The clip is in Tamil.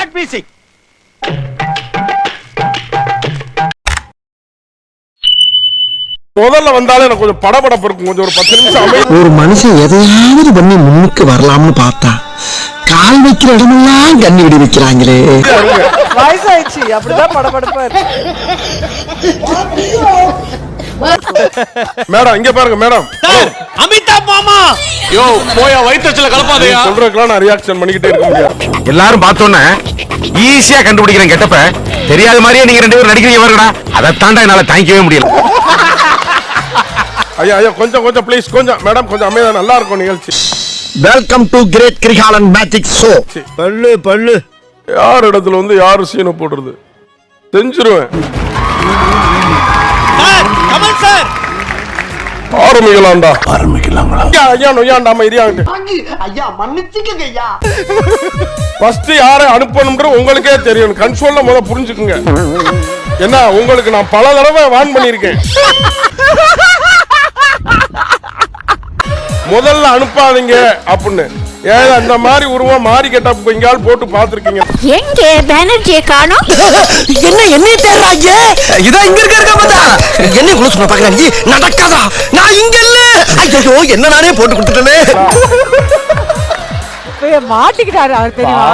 Start music. முதல்ல வந்தாலே எனக்கு கொஞ்சம் படபடப்பு இருக்கும். கொஞ்சம் ஒரு 10 நிமிஷம் அமைதி. ஒரு மனுஷன் எதையாவது பண்ணி முன்னுக்கு வரலாம்னு பார்த்தா கால் வைக்கிற இடமெல்லாம் கண்ணி விடி வைக்கிறாங்களே. வயசாயிடுச்சு அப்படிதான் படபடப்பா இருக்கு. மேடம் இங்க பாருங்க மேடம். அமிதாப் மாமா யோ போயா வயிற்றுல கலப்பாதையா சொல்றதுக்கெல்லாம் நான் ரியாக்ஷன் பண்ணிக்கிட்டே இருக்க முடியாது. எல்லாரும் பார்த்தோன்னே ஈஸியா கண்டுபிடிக்கிறேன் கெட்டப்ப. தெரியாத மாதிரியே நீங்க 2 பேரும் நடிக்கிறீங்க பாருங்கடா. அதைத்தாண்டா என்னால தாங்கிக்கவே முடியல. ஐயா ஐயா கொஞ்சம் ப்ளீஸ் கொஞ்சம் மேடம் கொஞ்சம் அமைதியா நல்லா இருக்கும் நிகழ்ச்சி. Welcome to great Kirikalan magic show. பல்லு யார் இடத்துல வந்து யாரு சீனை போடுறது செஞ்சிருவேன். சார் கமல் சார் ஆரம்பிக்கலாங்களா? ஐயா நொய்யாண்டாம இரியாங்க. ஐயா மன்னிச்சுக்கங்க ஐயா. ஃபர்ஸ்ட் யாரை அனுப்பணும்ன்ற உங்களுக்கே தெரியும். கன்சோல்ல முத புரிஞ்சுக்குங்க. என்ன உங்களுக்கு நான் பல தடவை வார்ன் பண்ணிருக்கேன். முதல்ல அனுப்பாதீங்க அப்படின்னு. ஏன் அந்த மாதிரி உருவம் மாறி கேட்டா எங்கால் போட்டு பாத்துருக்கீங்க? எங்க பேனர்ஜியை காணோம். என்ன தேடுறாங்க? இதா இங்க இருக்க பார்த்தா என்ன குள்ள சொன்ன பாக்குறாங்க. நடக்காதா? நான் இங்க இல்ல. ஐயோ என்ன நானே போட்டு கொடுத்துட்டேனே. மாட்டிக்கிட்டாரு அவர் தெரியுமா?